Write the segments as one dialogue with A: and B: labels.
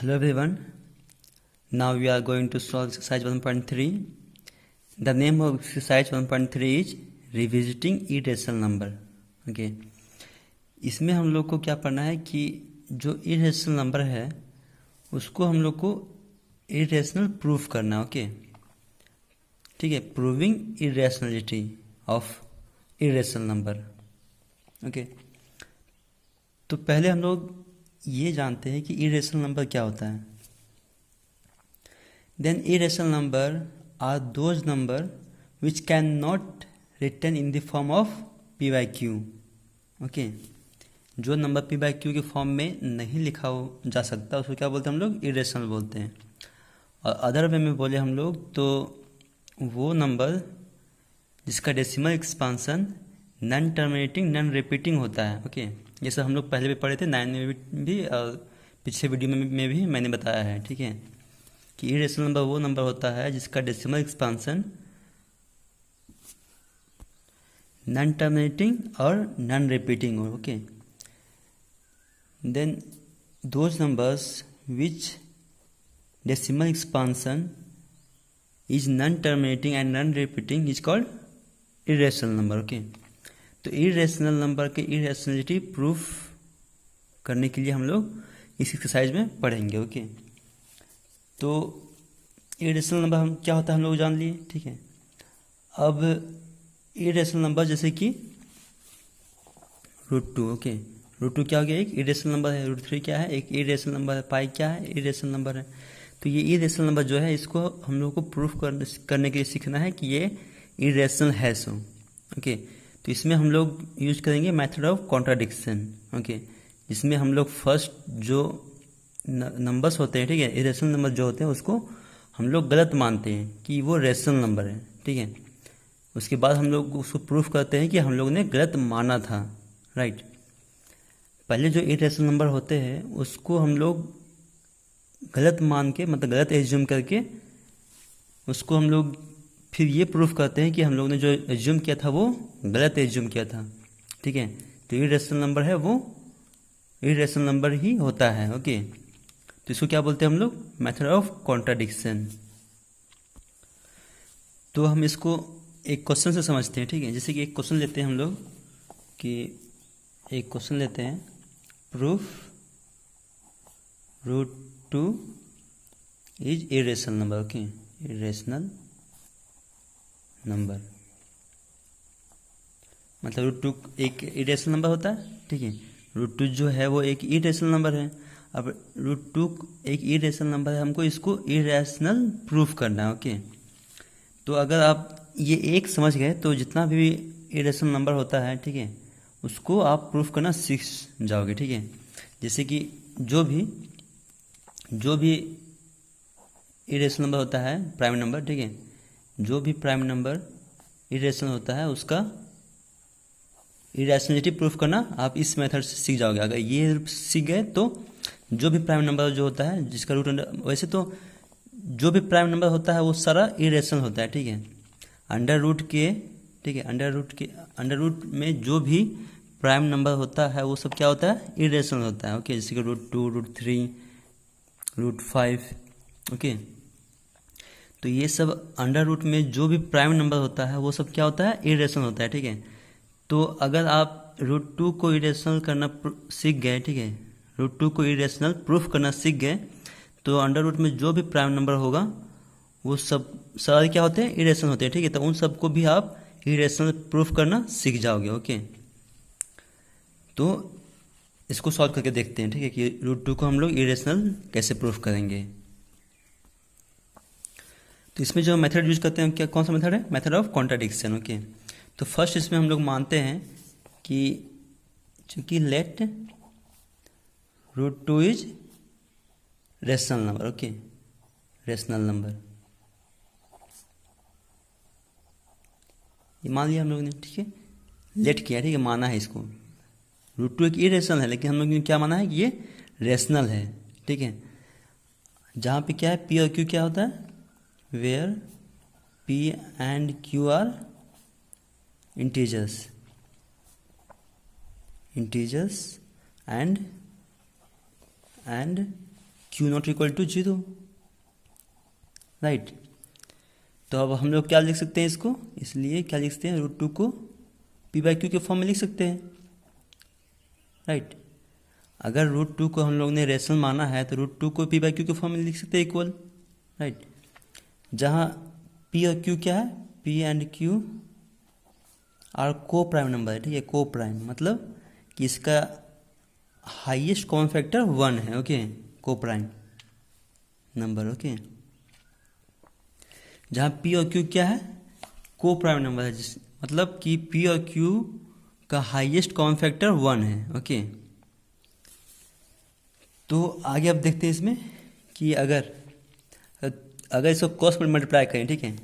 A: Hello everyone. Now we are going to solve exercise 1.3. The name of exercise 1.3 is revisiting irrational number. Okay. इसमें हम लोग को क्या पढ़ना है कि जो irrational नंबर है उसको हम लोग को irrational प्रूफ करना है. ओके ठीक है, proving irrationality of irrational number. Okay तो पहले हम लोग ये जानते हैं कि irrational नंबर क्या होता है. Then irrational number are those number which cannot written in the form of p by q. Okay जो नंबर p by q के फॉर्म में नहीं लिखा जा सकता उसको क्या बोलते हैं हम लोग, irrational बोलते हैं. और अदर वे में बोले हम लोग तो वो नंबर जिसका decimal expansion non terminating non repeating होता है. ओके जैसे हम लोग पहले भी पढ़े थे 9 में भी और पिछले वीडियो में भी मैंने बताया है. ठीक है कि इरेशनल नंबर वो नंबर होता है जिसका डेसिमल एक्सपांसन नॉन टर्मिनेटिंग और नॉन रिपीटिंग हो. Okay then those numbers which decimal expansion is non terminating and non repeating is called irrational number. Okay तो इरेशनल नंबर के इरेशनलिटी प्रूफ करने के लिए हम लोग इस एक्सरसाइज में पढ़ेंगे. ओके तो इरेशनल नंबर हम क्या होता है हम लोग जान लिए. ठीक है अब इरेशनल नंबर जैसे कि √2. ओके √2 क्या हो गया, एक इरेशनल नंबर है. √3 क्या है, एक इरेशनल नंबर है. पाई क्या है, इरेशनल नंबर है. तो ये इरेशनल नंबर जो है इसको हम लोग को प्रूफ करने के लिए सीखना है कि ये इरेशनल है. सो ओके तो इसमें हम लोग यूज करेंगे मेथड ऑफ कॉन्ट्राडिक्शन. ओके जिसमें हम लोग फर्स्ट जो नंबर्स होते हैं, ठीक है, इरेशनल नंबर जो होते हैं उसको हम लोग गलत मानते हैं कि वो रेशनल नंबर है. ठीक है उसके बाद हम लोग उसको प्रूफ करते हैं कि हम लोग ने गलत माना था. राइट पहले जो इरेशनल नंबर होते हैं उसको हम लोग गलत मान के मतलब गलत एज्यूम करके उसको हम लोग फिर ये प्रूफ करते हैं कि हम लोग ने जो एज्यूम किया था वो गलत एज्यूम किया था. ठीक है तो इरेशनल नंबर है वो इरेशनल नंबर ही होता है. ओके तो इसको क्या बोलते हैं हम लोग, मेथड ऑफ कॉन्ट्राडिक्शन. तो हम इसको एक क्वेश्चन से समझते हैं. ठीक है जैसे कि एक क्वेश्चन लेते हैं हम लोग कि एक क्वेश्चन लेते हैं, proof √2 is irrational number. Okay irrational number मतलब √2 एक इरेशनल नंबर होता है. ठीक है √2 जो है वो एक इरेशनल नंबर है. अब √2 एक इरेशनल नंबर है, हमको इसको इरेशनल प्रूफ करना है. ओके तो अगर आप ये एक समझ गए तो जितना भी इरेशनल नंबर होता है, ठीक है, उसको आप प्रूफ करना सीख जाओगे. ठीक है जैसे कि जो भी इरेशनल नंबर होता है प्राइम नंबर, ठीक है, जो भी प्राइम नंबर इरेशनल होता है उसका इरेशनलिटी प्रूफ करना आप इस मेथड से सीख जाओगे. अगर ये सीख गए तो जो भी प्राइम नंबर जो होता है जिसका रूट अंडर, वैसे तो जो भी प्राइम नंबर होता है वो सारा इरेशनल होता है. ठीक है अंडर रूट के, ठीक है अंडर रूट में जो भी प्राइम नंबर होता है वो सब क्या होता है, इरेशनल होता है. ओके जैसे कि √2 √3 √5. ओके तो ये सब अंडर रूट में जो भी प्राइम नंबर होता है वो सब क्या होता है, इरेशनल होता है. ठीक है तो अगर आप √2 को इरेशनल करना सीख गए, ठीक है, √2 को इरेशनल प्रूफ करना सीख गए तो अंडर रूट में जो भी प्राइम नंबर होगा वो सब सारे क्या होते हैं, इरेशनल होते हैं. ठीक है तो उन सबको भी आप इरेशनल प्रूफ करना सीख जाओगे. ओके तो इसको सॉल्व करके देखते हैं. ठीक है कि √2 को हम लोग इरेशनल कैसे प्रूफ करेंगे. तो इसमें जो मेथड यूज करते हैं क्या, कौन सा मेथड है, मेथड ऑफ कॉन्ट्राडिक्शन. ओके तो फर्स्ट इसमें हम लोग मानते हैं कि चूंकि let √2 is rational number. Okay rational number ये मान लिया हम लोग ने. ठीक है लेट किया, ठीक है माना है इसको. √2 एक इरेशनल है लेकिन हम लोग ने क्या माना है कि ये रेशनल है. ठीक है जहाँ पे क्या है, पी और क्यू क्या होता है, where p and q are integers and q not equal to 0, right. तो अब हम लोग क्या लिख सकते हैं इसको, इसलिए क्या लिख सकते हैं, √2 को पी बाई क्यू के फॉर्म में लिख सकते हैं, राइट। अगर √2 को हम लोग ने रेशनल माना है तो √2 को पी बाई क्यू के फॉर्म में लिख सकते हैं इक्वल, राइट। जहाँ पी और क्यू क्या है, पी एंड क्यू आर को प्राइम नंबर है, ठीक है। को प्राइम मतलब कि इसका हाईएस्ट कॉमन फैक्टर 1 है, ओके, को प्राइम नंबर, ओके। जहाँ पी और क्यू क्या है, को प्राइम नंबर है, मतलब कि पी और क्यू का हाईएस्ट कॉमन फैक्टर 1 है, ओके। तो आगे अब देखते हैं इसमें कि अगर इसको क्रॉस मल्टीप्लाई करें, ठीक है,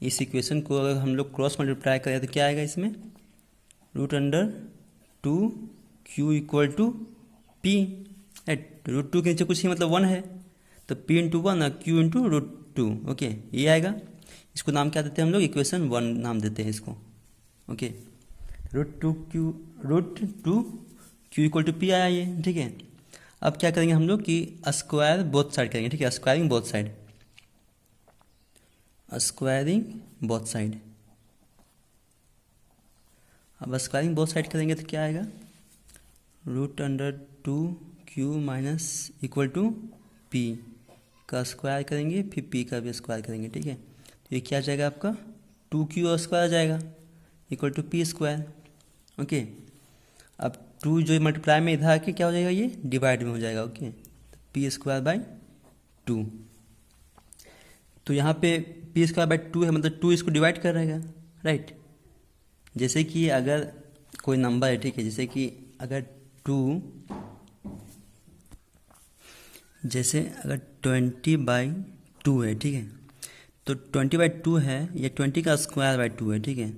A: इस इक्वेशन को अगर हम लोग क्रॉस मल्टीप्लाई करें तो क्या आएगा इसमें, √2 क्यू इक्वल टू पी, √2 के नीचे कुछ ही मतलब 1 है, तो p इंटू 1 और q इंटू √2, ओके, ये आएगा। इसको नाम क्या देते हैं हम लोग, इक्वेशन 1 नाम देते हैं इसको, okay. √2 q equal to p आया ये, ठीक है। अब क्या करेंगे हम लोग कि स्क्वायर बोथ साइड करेंगे, ठीक है, squaring both side, squaring both side. अब स्क्वायरिंग बोथ साइड करेंगे तो क्या आएगा, √2 q minus equal to p का स्क्वायर करेंगे, फिर पी का भी स्क्वायर करेंगे, ठीक है। तो ये क्या आ जाएगा आपका, 2q स्क्वायर आ जाएगा equal to p square, okay. अब 2 जो मल्टीप्लाई में इधर आके क्या हो जाएगा, ये डिवाइड में हो जाएगा, ओके। तो पी स्क्वायर बाई 2, तो यहाँ पे पी स्क्वायर बाई 2 है, मतलब 2 इसको डिवाइड कर रहेगा, राइट। जैसे कि अगर कोई नंबर है, ठीक है, जैसे कि अगर 20/2 है, ठीक है, तो 20/2 है, या 20 का स्क्वायर बाई 2 है, ठीक है।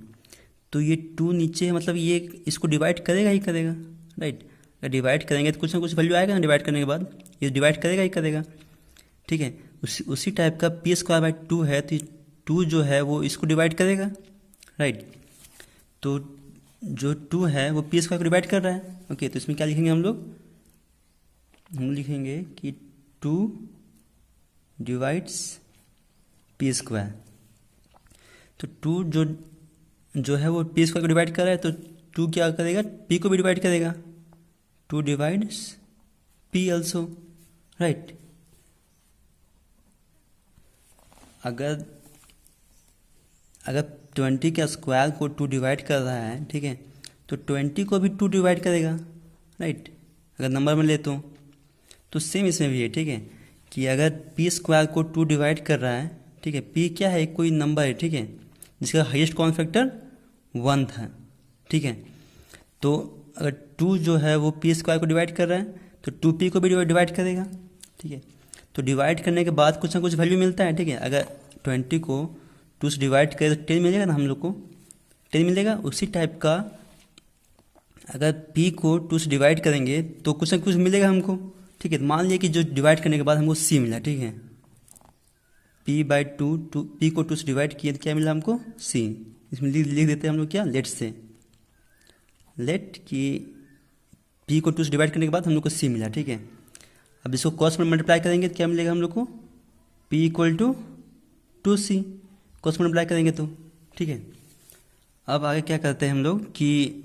A: तो ये 2 नीचे है, मतलब ये इसको डिवाइड करेगा ही करेगा, राइट। अगर डिवाइड करेंगे तो कुछ ना कुछ वैल्यू आएगा ना, डिवाइड करने के बाद ये डिवाइड करेगा ही करेगा, ठीक है। उसी टाइप का पी स्क्वायर बाई 2 है, तो 2 जो है वो इसको डिवाइड करेगा, राइट। तो जो 2 है वो पी स्क्वायर को डिवाइड कर रहा है, ओके। तो इसमें क्या लिखेंगे हम लोग, हम लिखेंगे कि 2 डिवाइड्स पी स्क्वायर। तो 2 जो है वो पी स्क्वायर को डिवाइड कर रहा है, तो 2 क्या करेगा, पी को भी डिवाइड करेगा, 2 डिवाइड्स पी ऑल्सो, राइट। अगर 20 के स्क्वायर को 2 डिवाइड कर रहा है, ठीक है, तो 20 को भी 2 डिवाइड करेगा, राइट, अगर नंबर में ले तो सेम इसमें भी है, ठीक है, कि अगर पी स्क्वायर को 2 डिवाइड कर रहा है, ठीक है, पी क्या है, कोई नंबर है, ठीक है, जिसका हाईएस्ट कॉमन फैक्टर 1 था, ठीक है। तो अगर 2 जो है वो पी स्क्वायर को डिवाइड कर रहा है, तो 2p को भी डिवाइड करेगा, ठीक है। तो डिवाइड करने के बाद कुछ ना कुछ वैल्यू मिलता है, ठीक है। अगर 20 को 2 से डिवाइड करें तो 10 मिलेगा ना, हम लोग को 10 मिलेगा। उसी टाइप का अगर p को 2 से डिवाइड करेंगे तो कुछ ना कुछ मिलेगा हमको, ठीक है। तो मान लिया कि जो डिवाइड करने के बाद हमको c मिला, ठीक है, p/2, p को 2 से डिवाइड किए तो क्या मिला हमको, c। इसमें लिख देते हैं हम लोग क्या, लेट कि p को 2 से डिवाइड करने के बाद हम लोग को c मिला, ठीक है। अब इसको क्रॉस में मल्टीप्लाई करेंगे तो क्या मिलेगा हम लोग को, p equal to 2c, cross multiply करेंगे तो, ठीक है। अब आगे क्या करते हैं हम लोग कि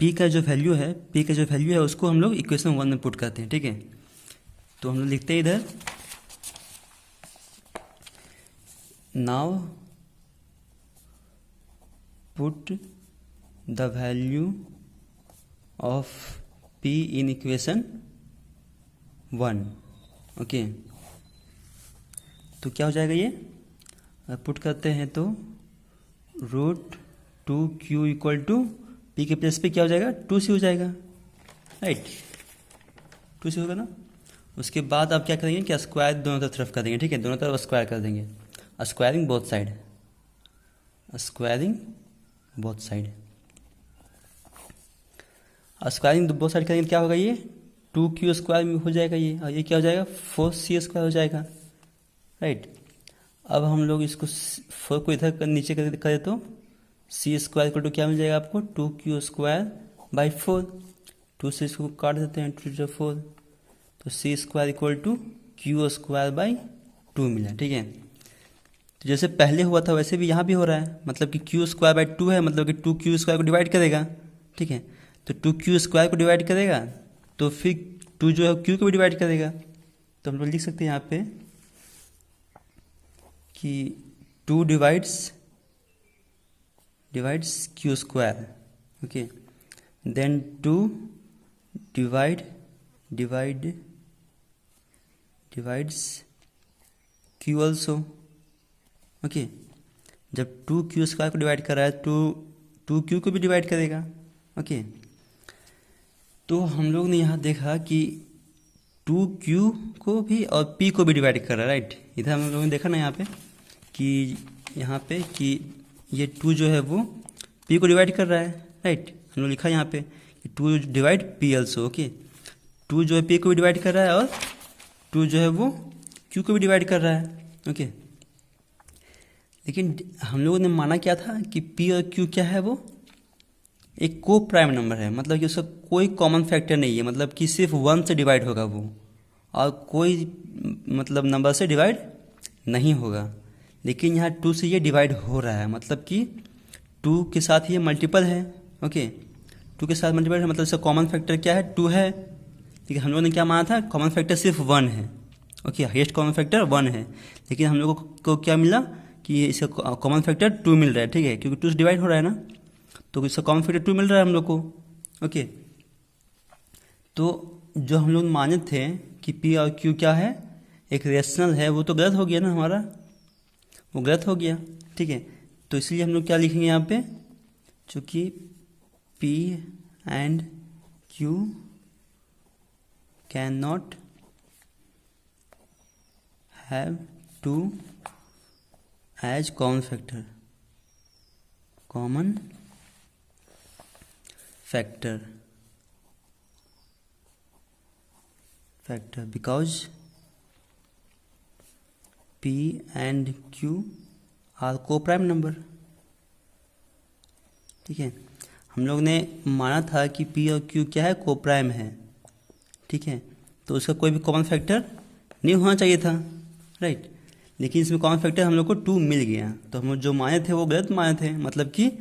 A: p का जो वैल्यू है उसको हम लोग इक्वेशन 1 में पुट करते हैं, ठीक है। तो हम लोग लिखते हैं इधर, now put the value of p in equation 1, okay. तो क्या हो जाएगा, ये पुट करते हैं तो √2q इक्वल टू पी के प्लेस पे क्या हो जाएगा, 2c हो जाएगा, राइट, 2c होगा ना। उसके बाद आप क्या करेंगे कि स्क्वायर दोनों तरफ कर देंगे, ठीक है, दोनों तरफ स्क्वायर कर देंगे, squaring both side, squaring both side करेंगे तो क्या होगा, ये 2q स्क्वायर में हो जाएगा ये, और ये क्या हो जाएगा, 4c स्क्वायर हो जाएगा, राइट। अब हम लोग इसको 4 को इधर नीचे करें तो c स्क्वायर इक्वल टू क्या मिल जाएगा आपको, 2q स्क्वायर बाई 4, 2 से इसको काट देते हैं, 2 4, तो C square equal to Q square by 2 मिला, ठीक है। तो जैसे पहले हुआ था वैसे भी यहाँ भी हो रहा है, मतलब कि क्यू स्क्वायर बाई 2 है, मतलब कि 2 क्यू स्क्वायर को डिवाइड करेगा, ठीक है। तो 2 क्यू स्क्वायर को डिवाइड करेगा तो फिर 2 जो है क्यू को भी डिवाइड करेगा, तो हम लोग लिख सकते हैं यहाँ पे कि 2 divides q square, okay, then 2 divides q also, okay. जब 2 क्यू स्क्वायर को डिवाइड कर रहा है तो 2 क्यू को भी डिवाइड करेगा, ओके। तो हम लोग ने यहाँ देखा कि 2 क्यू को भी और पी को भी डिवाइड कर रहा है, राइट। इधर हम लोगों ने देखा ना यहाँ पे कि ये 2 जो है वो पी को डिवाइड कर रहा है, राइट। हम लोग लिखा यहाँ पे कि 2 डिवाइड पी ऑल्सो, ओके। 2 जो है पी को भी डिवाइड कर रहा है और 2 जो है वो क्यू को भी डिवाइड कर रहा है, ओके। लेकिन हम लोगों ने माना क्या था कि पी और क्यू क्या है, वो एक को प्राइम नंबर है, मतलब कि उसका कोई कॉमन फैक्टर नहीं है, मतलब कि सिर्फ 1 से डिवाइड होगा वो और कोई मतलब नंबर से डिवाइड नहीं होगा। लेकिन यहाँ 2 से ये डिवाइड हो रहा है, मतलब कि 2 के साथ ये मल्टीपल है, ओके। 2 के साथ मल्टीपल है, मतलब इसका कॉमन फैक्टर क्या है, 2 है। लेकिन हम लोगों ने क्या माना था, कॉमन फैक्टर सिर्फ 1 है, ओके, हाईएस्ट कॉमन फैक्टर 1 है। लेकिन हम लोगों को क्या मिला कि इसका कॉमन फैक्टर 2 मिल रहा है, ठीक है, क्योंकि 2 से डिवाइड हो रहा है ना, तो इसका कॉमन फैक्टर 2 मिल रहा है हम लोग को, ओके। तो जो हम लोग माने थे कि पी और क्यू क्या है, एक रेशनल है, वो तो गलत हो गया ना हमारा, वो गलत हो गया, ठीक है। तो इसलिए हम लोग क्या लिखेंगे यहाँ पे, चूँकि p and q can not have 2 as common factor because P and Q are co-prime number, ठीक है। हम लोग ने माना था कि P और Q क्या है, को-प्राइम है, ठीक है। तो उसका कोई भी कॉमन फैक्टर नहीं होना चाहिए था, राइट। लेकिन इसमें कॉमन फैक्टर हम लोग को 2 मिल गया, तो हम जो माने थे वो गलत माने थे, मतलब कि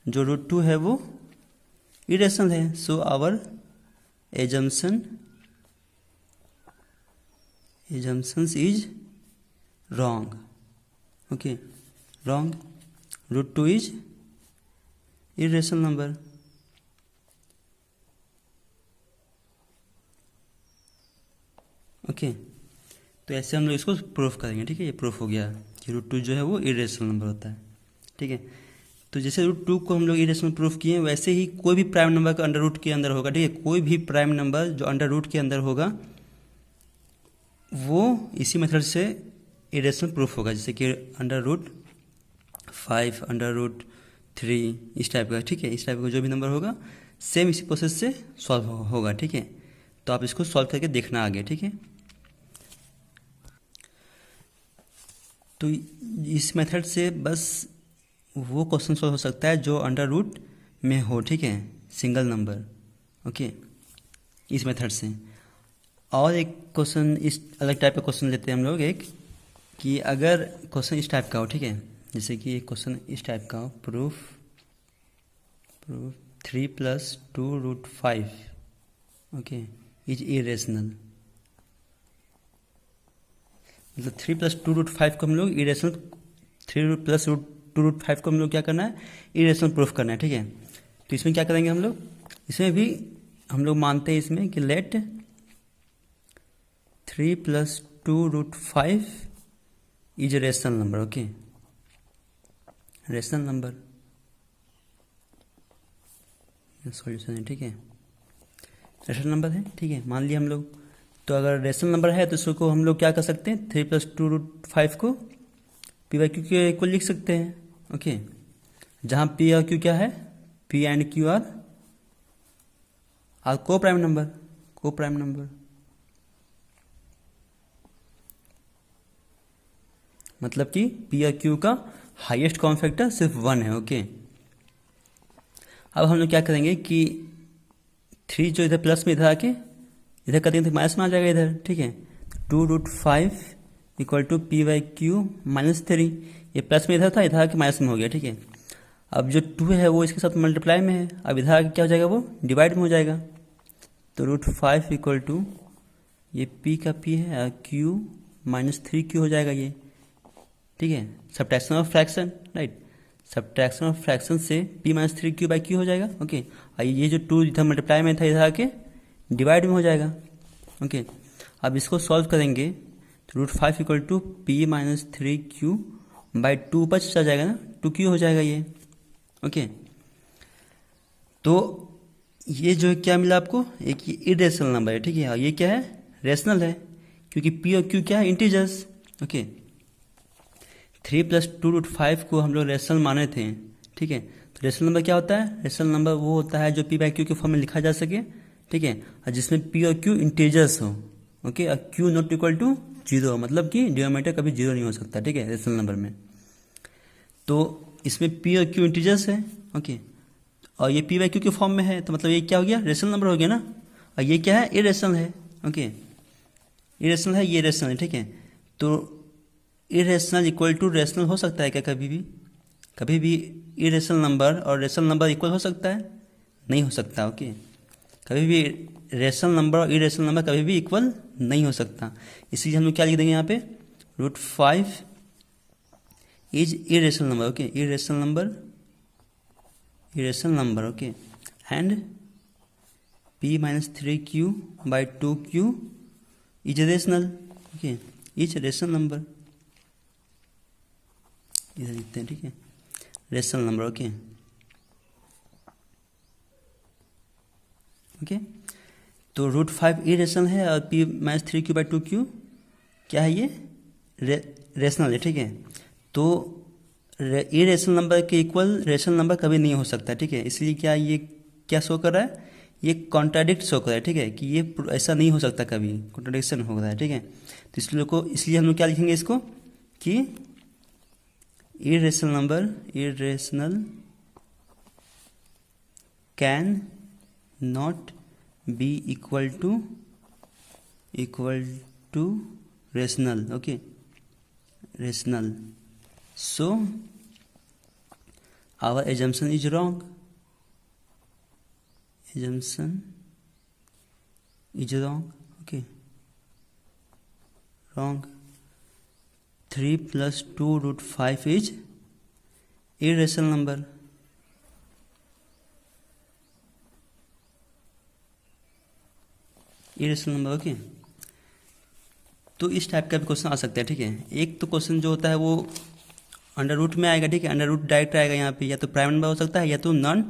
A: जो √2 है वो इरेशनल है। So our assumptions is wrong, okay, wrong. √2 is irrational number, ओके। तो ऐसे हम लोग इसको प्रूफ करेंगे, ठीक है। ये प्रूफ हो गया कि √2 जो है वो इरेशनल नंबर होता है, ठीक है। तो जैसे √2 को हम लोग इरेशनल प्रूफ किए, वैसे ही कोई भी प्राइम नंबर का अंडर रूट के अंदर होगा, ठीक है। कोई भी प्राइम नंबर जो अंडर रूट के अंदर होगा वो इसी मेथड से इरेशनल प्रूफ होगा, जैसे कि √5, √3, इस टाइप का, ठीक है। इस टाइप का जो भी नंबर होगा सेम इसी प्रोसेस से सॉल्व होगा, ठीक है। तो आप इसको सॉल्व करके देखना आगे, ठीक है। तो इस मेथड से बस वो क्वेश्चन सॉल्व हो सकता है जो अंडर रूट में हो, ठीक है, सिंगल नंबर, ओके, इस मेथड से। और एक क्वेश्चन इस अलग टाइप का क्वेश्चन लेते हैं हम लोग, एक कि अगर क्वेश्चन इस टाइप का हो, ठीक है, जैसे कि एक क्वेश्चन इस टाइप का हो, प्रूफ 3 + 2√5, ओके, इज इरेशनल। मतलब 3 + 2√5 को हम लोग इरेशनल, 3 + 2√5 को हम लोग क्या करना है, इरेशनल प्रूफ करना है, ठीक है। तो इसमें क्या करेंगे हम लोग, इसमें भी हम लोग मानते हैं इसमें कि let 3 + 2√5 is a rational number, okay, rational number solution है, ठीक है, रेशनल नंबर है, ठीक है, मान लिया हम लोग। तो अगर रेशनल नंबर है तो इसको हम लोग क्या कर सकते हैं, 3 + 2√5 को P/Q के इक्वल लिख सकते हैं, ओके। जहाँ P और Q क्या है, P एंड Q आर को प्राइम नंबर, मतलब कि P और Q का हाईएस्ट कॉमन फैक्टर सिर्फ 1 है, ओके। अब हम लोग क्या करेंगे कि 3 जो इधर प्लस में इधर आके इधर कर देंगे तो माइनस में आ जाएगा इधर, ठीक है। 2√5 इक्वल टू p/q-3, ये प्लस में इधर था, इधर आके माइनस में हो गया, ठीक है। अब जो 2 है वो इसके साथ मल्टीप्लाई में है, अब इधर आके क्या हो जाएगा, वो डिवाइड में हो जाएगा। तो √5 इक्वल टू ये p का p है और q-3q हो जाएगा ये, ठीक है। Subtraction of fraction, right, subtraction of fraction से p-3q/q हो जाएगा, ओके। और ये जो 2 इधर मल्टीप्लाई में था, इधर आके डिवाइड में हो जाएगा, ओके। अब इसको सॉल्व करेंगे तो √5 इक्वल टू p-3q/2 ऊपर चला जाएगा ना, 2q हो जाएगा ये, ओके। तो ये जो क्या मिला आपको, एक ये इरेशनल नंबर है, ठीक है, और ये क्या है, रेशनल है, क्योंकि p और q क्या है, इंटीजर्स, ओके। 3 + 2√5 को हम लोग रेशनल माने थे, ठीक है। तो रेशनल नंबर क्या होता है, रेशनल नंबर वो होता है जो p/q के फॉर्म में लिखा जा सके, ठीक है, और जिसमें p और q इंटीजर्स हो, ओके, और q नॉट इक्वल टू 0, मतलब कि डिनोमिनेटर कभी 0 नहीं हो सकता, ठीक है, रेशनल नंबर में। तो इसमें p और q इंटीजर्स है, ओके, और ये p/q के फॉर्म में है, तो मतलब ये क्या हो गया, रेशनल नंबर हो गया ना। और ये क्या है, इरेशनल है, ओके, इरेशनल है, ये रेशनल है, ठीक है। तो इरेशनल इक्वल टू रेशनल हो सकता है क्या, कभी भी इरेशनल नंबर और रेशनल नंबर इक्वल हो सकता है, नहीं हो सकता, ओके। कभी भी रेशनल नंबर और इरेशनल नंबर कभी भी इक्वल नहीं हो सकता, इसलिए हम लोग क्या लिख देंगे यहाँ पे, √5 is irrational number, okay, irrational number, okay, and p-3q/2q is rational, okay, is rational number, इधर लिखते हैं, ठीक है, रेशनल नंबर, ओके, ओके। तो √5 इरेशनल है और p-3q/2q क्या है, ये रेशनल है, ठीक है। तो इरेशनल नंबर के इक्वल रेशनल नंबर कभी नहीं हो सकता, ठीक है, इसलिए क्या ये क्या शो कर रहा है, ये कॉन्ट्राडिक्ट शो कर रहा है, ठीक है, कि ये ऐसा नहीं हो सकता, कभी कॉन्ट्राडिक्शन हो रहा है, ठीक है। तो इसलिए हम लोग क्या लिखेंगे इसको, कि irrational can not be equal to rational, okay, rational, so our assumption is wrong, okay, wrong. 3 + 2√5 is irrational number, ओके। तो इस टाइप का भी क्वेश्चन आ सकता है, ठीक है। एक तो क्वेश्चन जो होता है वो अंडर रूट में आएगा, ठीक है, अंडर रूट डायरेक्ट आएगा यहाँ पे, या तो प्राइम नंबर हो सकता है या तो नॉन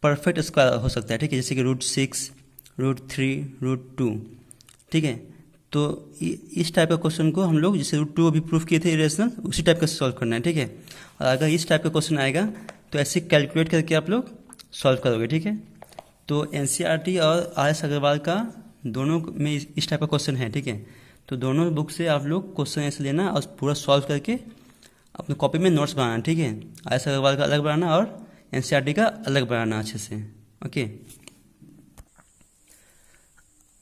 A: परफेक्ट स्क्वायर हो सकता है, ठीक है, जैसे कि √6, √3, √2, ठीक है। तो इस टाइप का क्वेश्चन को हम लोग जैसे √2 अभी प्रूफ किए थे इरेशनल, उसी टाइप का सॉल्व करना है, ठीक है। और अगर इस टाइप का क्वेश्चन आएगा तो ऐसे कैलकुलेट करके आप लोग सॉल्व करोगे, ठीक है। तो NCERT और RS अग्रवाल का दोनों में इस टाइप का क्वेश्चन है, ठीक है। तो दोनों बुक से आप लोग क्वेश्चन ऐसे लेना और पूरा सॉल्व करके अपने कॉपी में नोट्स बनाना, ठीक है। RS अग्रवाल का अलग बनाना और NCERT का अलग बनाना अच्छे से, ओके।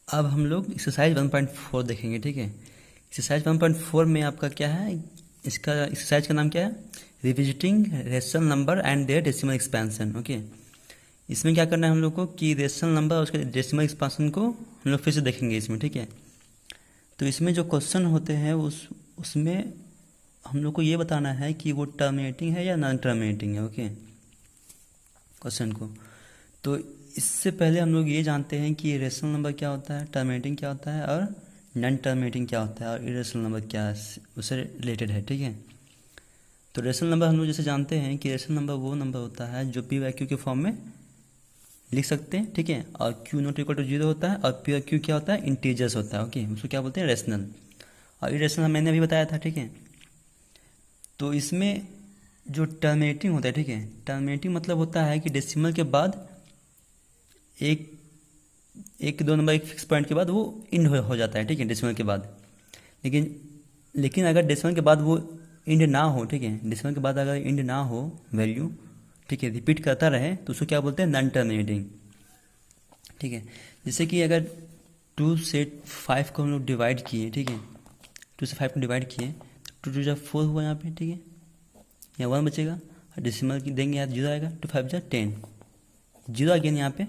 A: अब हम लोग एक्सरसाइज 1.4 देखेंगे, ठीक है। एक्सरसाइज 1.4 में आपका क्या है, इसका एक्सरसाइज का नाम क्या है, revisiting rational number and their decimal expansion, okay. इसमें क्या करना है हम लोग को कि रेशनल नंबर और उसके डेसिमल एक्सपेंशन को हम लोग फिर से देखेंगे इसमें, ठीक है। तो इसमें जो क्वेश्चन होते हैं उसमें हम लोग को ये बताना है कि वो टर्मिनेटिंग है या नॉन टर्मिनेटिंग है, ओके, क्वेश्चन को। तो इससे पहले हम लोग ये जानते हैं कि रेशनल नंबर क्या होता है, टर्मिनेटिंग क्या होता है और नॉन टर्मिनेटिंग क्या होता है, और इरेशनल नंबर क्या है, उससे रिलेटेड है, ठीक है। तो रेशनल नंबर हम लोग जैसे जानते हैं कि रेशनल नंबर वो नंबर होता है जो p/q के फॉर्म में लिख सकते हैं, ठीक है, और q नॉट इक्वल टू 0 होता है, और p और q क्या होता है, इंटीजर्स होता है, ओके, उसको क्या बोलते हैं, रेशनल। और इरेशनल मैंने अभी बताया था, ठीक है। तो इसमें जो टर्मिनेटिंग होता है, ठीक है, टर्मिनेटिंग मतलब होता है कि डेसिमल के बाद एक दो नंबर एक फिक्स पॉइंट के बाद वो इंड हो जाता है, ठीक है, डेसिमल के बाद। लेकिन अगर डेसिमल के बाद वो इंड ना हो, ठीक है, डेसिमल के बाद अगर इंड ना हो वैल्यू, ठीक है, रिपीट करता रहे तो उसको क्या बोलते हैं, नॉन टर्मिनेटिंग, ठीक है। जैसे कि अगर 2 से 5 को हम लोग डिवाइड किए, ठीक है, 2 से 5 को डिवाइड किए, 2 टू जा 4 हुआ यहाँ पे, ठीक है, यहाँ 1 बचेगा, डेसिमल की देंगे यहाँ 0 आएगा, 2 5 जा 10, 0 आ गया यहाँ पे,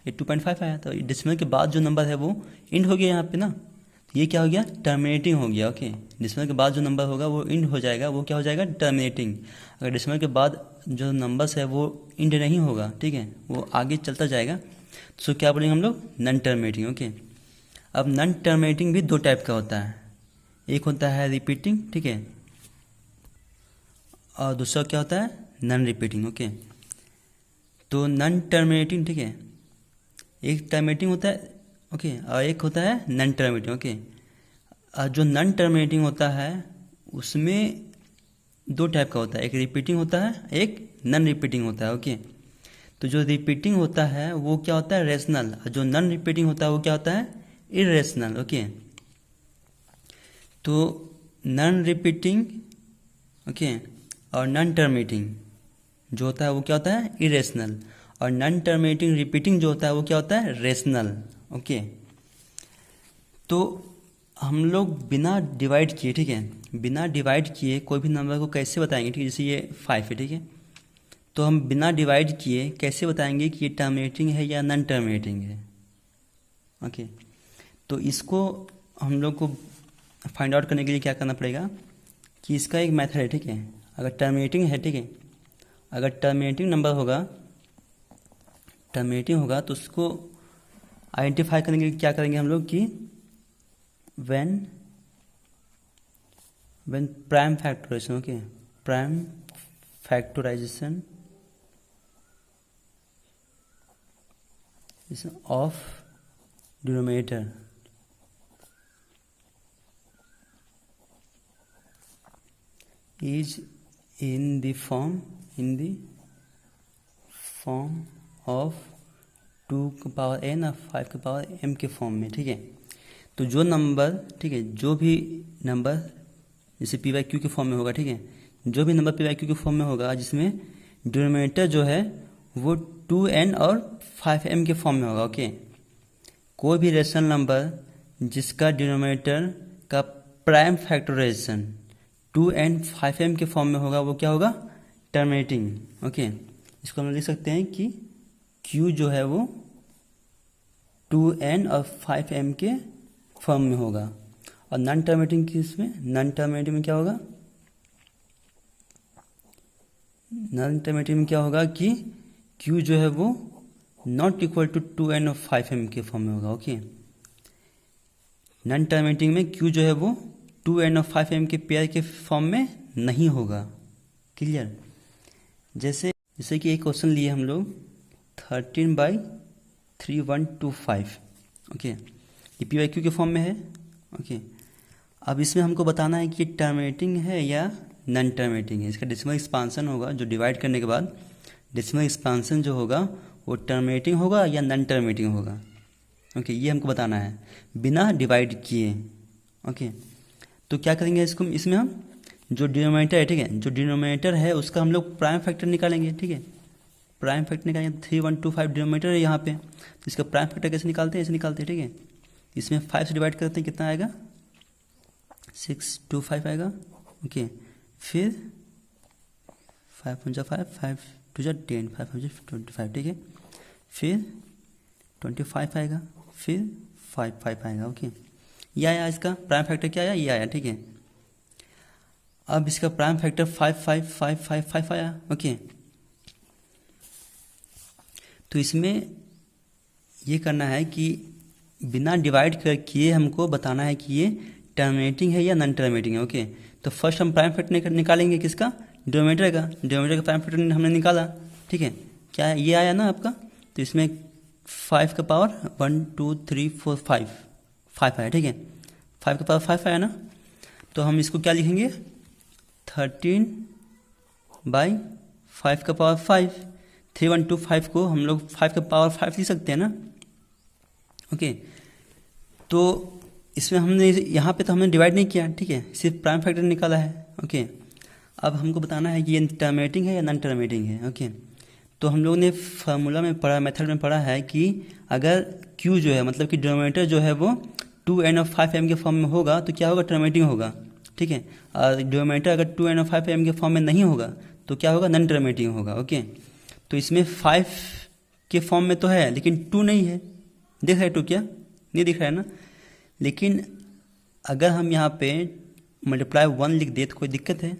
A: ये 2.5 आया, तो डेसिमल के बाद जो नंबर है वो इंड हो गया यहाँ पे ना, ये क्या हो गया, टर्मिनेटिंग हो गया। ओके, डेसिमल के बाद जो नंबर होगा वो इंड हो जाएगा, वो क्या हो जाएगा, टर्मिनेटिंग। अगर डेसिमल के बाद जो नंबर्स है वो इंड नहीं होगा, ठीक है, वो आगे चलता जाएगा, तो क्या बोलेंगे हम लोग, नॉन टर्मिनेटिंग। ओके, अब नॉन टर्मिनेटिंग भी 2 टाइप का होता है, एक होता है रिपीटिंग, ठीक है, और दूसरा क्या होता है, नॉन रिपीटिंग। ओके, तो नॉन टर्मिनेटिंग, ठीक है, एक टर्मिनेटिंग होता है, ओके, और एक होता है नॉन टर्मिनेटिंग। ओके, जो नॉन टर्मिनेटिंग होता है उसमें 2 टाइप का होता है, एक रिपीटिंग होता है, एक नॉन रिपीटिंग होता है। ओके, तो जो रिपीटिंग होता है वो क्या होता है, रेशनल, और जो नॉन रिपीटिंग होता है वो क्या होता है, इरेशनल। ओके, तो नॉन रिपीटिंग, ओके, और नॉन टर्मिनेटिंग जो होता है वो क्या होता है, इरेशनल, और नॉन टर्मिनेटिंग रिपीटिंग जो होता है वो क्या होता है, रेशनल। ओके, तो हम लोग बिना डिवाइड किए, ठीक है, बिना डिवाइड किए कोई भी नंबर को कैसे बताएंगे, ठीक है, जैसे ये 5 है, ठीक है, तो हम बिना डिवाइड किए कैसे बताएंगे कि ये टर्मिनेटिंग है या नॉन टर्मिनेटिंग है। ओके, तो इसको हम लोग को फाइंड आउट करने के लिए क्या करना पड़ेगा कि इसका एक मेथड है, ठीक है, अगर टर्मिनेटिंग है, ठीक है, अगर टर्मिनेटिंग नंबर होगा, टर्मिनेटिंग होगा तो उसको आइडेंटिफाई करने के लिए क्या करेंगे हम लोग कि when prime factorization, okay, prime factorization of denominator is in the form of 2 की पावर n और 5 की पावर m के फॉर्म में, ठीक है, तो जो नंबर, ठीक है, जो भी नंबर जैसे पी वाई क्यू के फॉर्म में होगा, ठीक है, जो भी नंबर पी वाई क्यू के फॉर्म में होगा जिसमें डिनोमिनेटर जो है वो 2n और 5m के फॉर्म में होगा। ओके, कोई भी रेशनल नंबर जिसका डिनोमिनेटर का प्राइम फैक्टराइजेशन 2n 5m के फॉर्म में होगा वो क्या होगा, टर्मिनेटिंग। ओके, इसको हम लिख सकते हैं कि Q जो है वो 2n और 5m के फॉर्म में होगा, और नॉन टर्मिनेटिंग की इसमें, नॉन टर्मिनेटिंग में क्या होगा, नॉन टर्मिनेटिंग में क्या होगा कि Q जो है वो नॉट इक्वल टू 2n और 5m के फॉर्म में होगा। ओके, नॉन टर्मिनेटिंग में Q जो है वो 2n और 5m के पेयर के फॉर्म में नहीं होगा। क्लियर, जैसे कि एक क्वेश्चन लिए हम लोग 13/3125। ओके, ये पी वाई क्यू के फॉर्म में है। ओके, अब इसमें हमको बताना है कि टर्मिनेटिंग है या नॉन टर्मिनेटिंग है। इसका डेसिमल एक्सपांसन होगा, जो डिवाइड करने के बाद डेसिमल एक्सपांसन जो होगा वो टर्मिनेटिंग होगा या नॉन टर्मिनेटिंग होगा। ओके, ये हमको बताना है बिना डिवाइड किए। ओके, तो क्या करेंगे इसको, इसमें हम जो डिनोमिनेटर है, ठीक है, जो डिनोमिनेटर है उसका हम लोग प्राइम फैक्टर निकालेंगे। ठीक है, प्राइम फैक्टर निकालेंगे, 3125 डिनोमिनेटर है यहाँ पे, तो इसका प्राइम फैक्टर कैसे निकालते हैं, ऐसे निकालते हैं। ठीक है, इसमें 5 से डिवाइड करते हैं, कितना आएगा, 625 आएगा। ओके, फिर 5 × 5, 5 × 10, 5 × 25। ठीक है, फिर 25 आएगा, फिर 5 आएगा। ओके, ये आया, इसका प्राइम फैक्टर क्या आया, ये आया। ठीक है, अब इसका प्राइम फैक्टर 5 आया। ओके, तो इसमें ये करना है कि बिना डिवाइड किए हमको बताना है कि ये टर्मिनेटिंग है या नॉन टर्मिनेटिंग है। ओके, तो फर्स्ट हम प्राइम फैक्टर निकालेंगे, किसका, डिनोमिनेटर का। डिनोमिनेटर का प्राइम फैक्टर हमने निकाला। ठीक है, क्या है, ये आया ना आपका, तो इसमें 5 का पावर 1 2 3 4 5 आया। ठीक है, 5 का पावर 5 आया ना, तो हम इसको क्या लिखेंगे, 13/5 का पावर 5। 3125 को हम लोग 5 का पावर 5 लिख सकते हैं ना। ओके, तो इसमें हमने यहाँ पे तो हमने डिवाइड नहीं किया। ठीक है, सिर्फ प्राइम फैक्टर निकाला है। ओके, अब हमको बताना है कि ये टर्मिनेटिंग है या नॉन टर्मिनेटिंग है। ओके, तो हम लोग ने फार्मूला में पढ़ा, मेथड में पढ़ा है कि अगर Q जो है मतलब कि डिनोमिनेटर जो है वो 2n of 5m के फॉर्म में होगा तो क्या होगा, टर्मिनेटिंग होगा, ठीक है। और डिनोमिनेटर अगर 2n of 5m के फॉर्म में नहीं होगा तो क्या होगा, नॉन टर्मिनेटिंग होगा, ओके। तो इसमें 5 के फॉर्म में तो है लेकिन 2 नहीं है, दिख रहा है 2 क्या, नहीं दिख रहा है ना। लेकिन अगर हम यहाँ पे मल्टीप्लाई 1 लिख दे तो कोई दिक्कत है,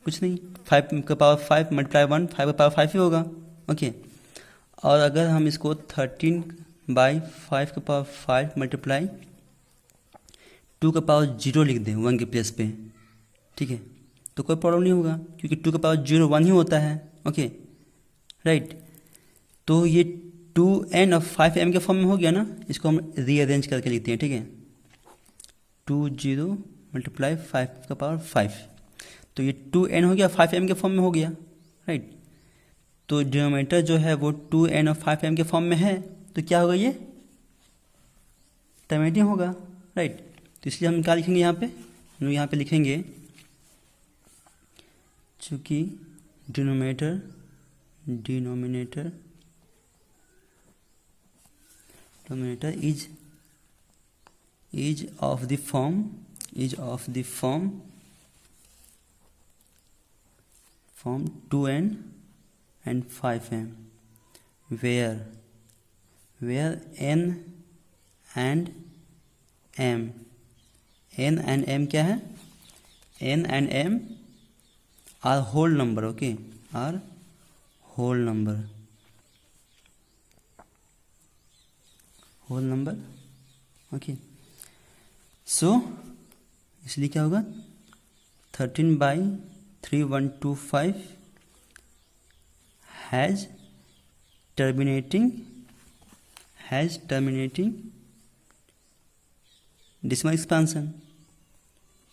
A: कुछ नहीं, 5 का पावर 5 मल्टीप्लाई 1 5 का पावर 5 ही होगा, ओके। और अगर हम इसको 13/5 का पावर 5 मल्टीप्लाई 2 का पावर 0 लिख दें 1 के प्लेस पे, ठीक है, तो कोई प्रॉब्लम नहीं होगा क्योंकि 2 का पावर 0 1 ही होता है, ओके राइट। तो ये 2n of 5m के फॉर्म में हो गया ना, इसको हम रीअरेंज करके लिखते हैं, ठीक है। 20 मल्टीप्लाई 5 का पावर 5, तो ये 2n हो गया, 5m के फॉर्म में हो गया, राइट। तो डिनोमिनेटर जो है वो 2n of 5m के फॉर्म में है, तो क्या होगा, ये टर्मिनेटिंग होगा, राइट। तो इसलिए हम क्या लिखेंगे यहाँ पे, हम यहाँ पे लिखेंगे चूँकि denominator is of the form 2n and 5m where n and m क्या है, n and m are whole number, okay, are whole number, okay. So इसलिए क्या होगा, 13/3125 has terminating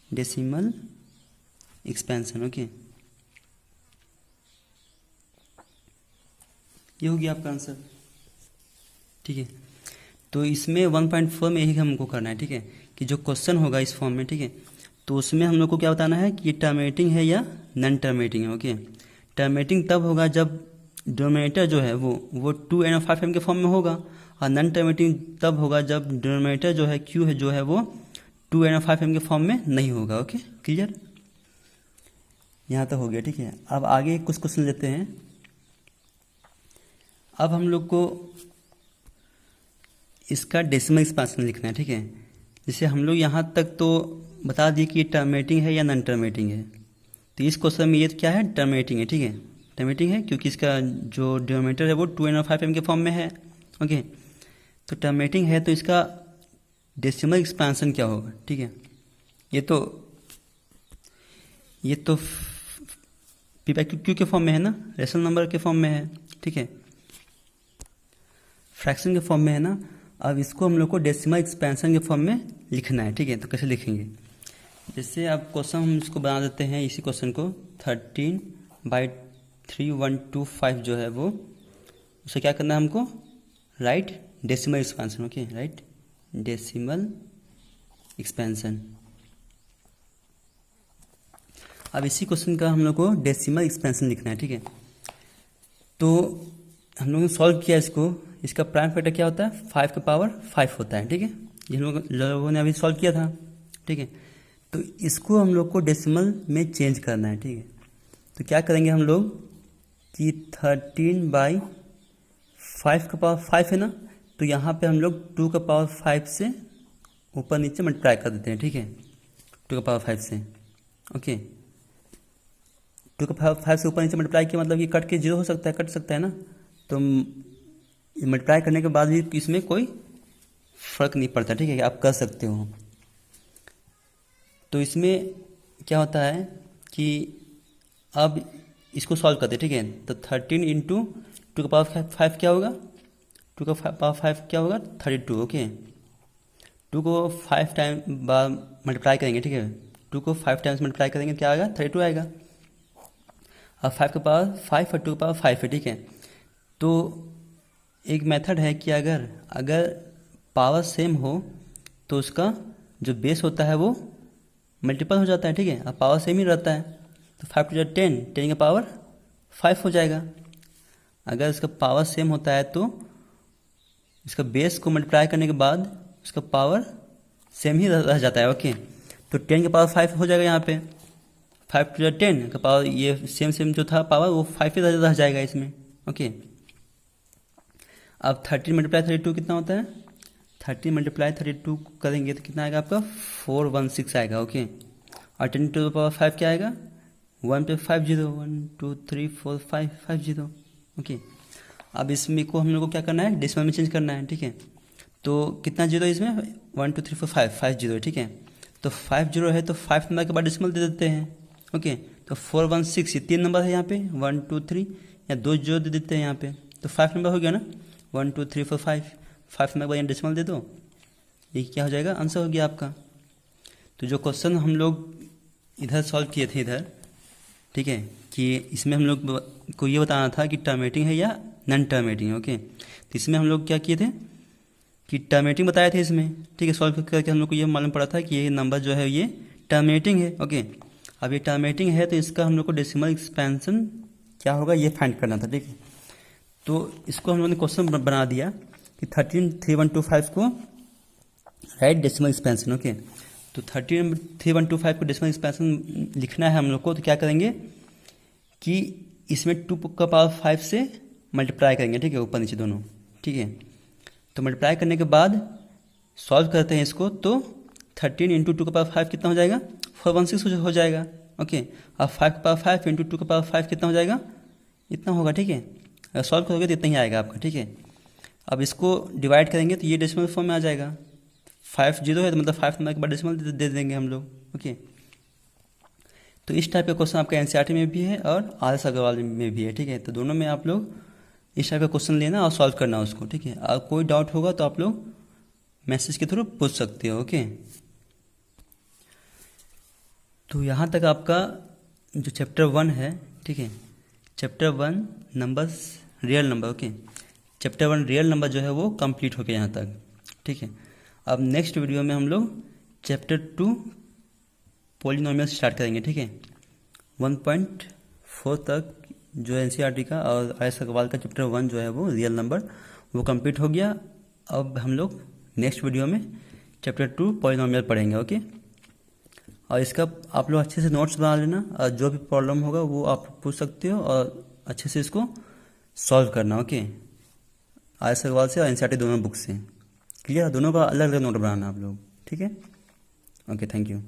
A: decimal expansion, okay. ये हो गया आपका आंसर, ठीक है। तो इसमें 1.4 में यही हमको करना है, ठीक है, कि जो क्वेश्चन होगा इस फॉर्म में, ठीक है, तो उसमें हम लोग को क्या बताना है कि ये टर्मिनेटिंग है या नॉन टर्मिनेटिंग है, ओके। टर्मिनेटिंग तब होगा जब डिनोमिनेटर जो है वो 2n of 5m के फॉर्म में होगा, और नॉन टर्मिनेटिंग तब होगा जब डिनोमिनेटर जो है Q है जो है वो 2n of 5m के फॉर्म में नहीं होगा, ओके, क्लियर। यहाँ तक हो गया, ठीक है। अब आगे कुछ क्वेश्चन लेते हैं। अब हम लोग को इसका डेसिमल एक्सपेंशन लिखना है, ठीक है। जैसे हम लोग यहाँ तक तो बता दिए कि ये टर्मिनेटिंग है या नॉन टर्मिनेटिंग है, तो इस क्वेश्चन में ये क्या है, टर्मिनेटिंग है, ठीक है, टर्मिनेटिंग है क्योंकि इसका जो डिनोमिनेटर है वो 2n of 5m के फॉर्म में है, ओके। तो टर्मिनेटिंग है तो इसका डेसिमल एक्सपेंशन क्या होगा, ठीक है। ये तो p/q के फॉर्म में है ना, रेशनल नंबर के फॉर्म में है, ठीक है, फ्रैक्शन के फॉर्म में है ना। अब इसको हम लोग को डेसिमल एक्सपेंशन के फॉर्म में लिखना है, ठीक है। तो कैसे लिखेंगे, जैसे अब क्वेश्चन हम इसको बना देते हैं, इसी क्वेश्चन को 13/3125 जो है वो, उसे क्या करना है हमको, right decimal expansion, okay, right decimal expansion. अब इसी क्वेश्चन का हम लोग को डेसिमल एक्सपेंशन लिखना है, ठीक है। तो हम लोगों ने सॉल्व किया इसको, इसका प्राइम फैक्टर क्या होता है, 5 का पावर 5 होता है, ठीक है, ये लोगों ने अभी सॉल्व किया था, ठीक है। तो इसको हम लोग को डेसिमल में चेंज करना है, ठीक है। तो क्या करेंगे हम लोग कि 13/5 का पावर 5 है ना, तो यहाँ पे हम लोग 2 का पावर 5 से ऊपर नीचे मल्टीप्लाई कर देते हैं, ठीक है, 2 का पावर 5 से, ओके। 2 का पावर 5 से ऊपर नीचे मल्टीप्लाई किया मतलब ये कट के 0 हो सकता है, कट सकता है ना, तो मल्टीप्लाई करने के बाद भी इसमें कोई फर्क नहीं पड़ता, ठीक है, आप कर सकते हो। तो इसमें क्या होता है कि अब इसको सॉल्व करते हैं, ठीक है। तो 13 × 2 का पावर 5 क्या होगा, 2 का पावर 5 क्या होगा, 32, ओके। 2 को 5 टाइम बाद मल्टीप्लाई करेंगे, ठीक है, 2 को 5 टाइम्स मल्टीप्लाई करेंगे क्या आएगा, 32 आएगा। अब 5 का पावर 5 और 2 का पावर 5 है, ठीक है। तो एक मेथड है कि अगर पावर सेम हो तो उसका जो बेस होता है वो मल्टीपल हो जाता है, ठीक है। अब पावर सेम ही रहता है तो 5 × 10 10 का पावर 5 हो जाएगा। अगर इसका पावर सेम होता है तो इसका बेस को मल्टीप्लाई करने के बाद उसका पावर सेम ही रह जाता है। ओके, तो 10 का पावर 5 हो जाएगा यहाँ पे, 5 टू 10 का पावर, ये सेम जो था पावर वो 5 ही रह जाएगा इसमें। ओके, अब 13 मल्टीप्लाई 32 कितना होता है, 13 मल्टीप्लाई 32 करेंगे तो कितना आएगा आपका 416 आएगा। ओके, और 10 टू द पावर 5 क्या आएगा 1 पे 5 0, 1 2 3 4 5 5 0। ओके, अब इसमें को हम लोग को क्या करना है, डेसिमल में चेंज करना है। ठीक है, तो कितना जीरो है इसमें 1 2 3 4 5 5 जीरो है। ठीक है, तो 5 जीरो है तो 5 नंबर के बाद डेसिमल दे देते हैं। ओके, तो 416 ये 3 नंबर है यहाँ पे, 1 2 3 या 2 जीरो दे देते हैं यहाँ पे, तो 5 नंबर हो गया ना, 1 2 3 4 5 नंबर के बाद डेसिमल दे दो, ये क्या हो जाएगा, आंसर हो गया आपका। तो जो क्वेश्चन हम लोग इधर सॉल्व किए थे इधर, ठीक है, कि इसमें हम लोग को ये बताना था कि टर्मिनेटिंग है या नॉन टर्मिनेटिंग। ओके, तो इसमें हम लोग क्या किए थे कि टर्मिनेटिंग बताए थे इसमें। ठीक है, सॉल्व करके हम लोग को ये मालूम पड़ा था कि ये नंबर जो है ये टर्मिनेटिंग है। ओके, अब ये टर्मिनेटिंग है तो इसका हम लोग को डेसिमल एक्सपेंशन क्या होगा ये फाइंड करना था। ठीक है, तो इसको हम लोगों ने क्वेश्चन बना दिया कि 133125 को राइट डेसिमल एक्सपेंशन। ओके, तो 133125 को डेसिमल एक्सपेंशन लिखना है हम लोग को, तो क्या करेंगे कि इसमें 2 का पावर 5 से मल्टीप्लाई करेंगे। ठीक है, ऊपर नीचे दोनों। ठीक है, तो मल्टीप्लाई करने के बाद सॉल्व करते हैं इसको, तो 13 इंटू 2 का पावर 5 कितना हो जाएगा 416 हो जाएगा। ओके, अब 5 का पावर 5 इंटू 2 का पावर 5 कितना हो जाएगा, इतना होगा। ठीक है, अगर सॉल्व करोगे तो इतना ही आएगा आपका। ठीक है, अब इसको डिवाइड करेंगे तो ये डेसिमल फॉर्म में आ जाएगा, 5 जीरो है तो मतलब 5 नंबर के बाद डेसिमल दे देंगे हम लोग। ओके, तो इस टाइप का क्वेश्चन आपका एनसीईआरटी में भी है और आदर्श अग्रवाल में भी है। ठीक है, तो दोनों में आप लोग इस टाइप का क्वेश्चन लेना और सॉल्व करना उसको। ठीक है, और कोई डाउट होगा तो आप लोग मैसेज के थ्रू पूछ सकते हो। ओके, तो यहाँ तक आपका जो चैप्टर 1 है, ठीक है, chapter 1 numbers real number. Okay, chapter 1 real number जो है वो कंप्लीट हो गया यहाँ तक। ठीक है, अब नेक्स्ट वीडियो में हम लोग चैप्टर 2 पॉलिनोमियल स्टार्ट करेंगे। ठीक है, 1.4 तक जो एनसीईआरटी का और आदर्श अग्रवाल का चैप्टर 1 जो है वो रियल नंबर वो कंप्लीट हो गया। अब हम लोग नेक्स्ट वीडियो में चैप्टर 2 पॉलिनोमियल पढ़ेंगे। ओके, और इसका आप लोग अच्छे से नोट्स बना लेना और जो भी प्रॉब्लम होगा वो आप पूछ सकते हो और अच्छे से इसको सॉल्व करना। ओके, आदर्श अग्रवाल से और एनसीईआरटी दोनों बुक से। क्लियर, दोनों का अलग अलग नोट बनाना आप लोग। ठीक है, ओके, थैंक यू।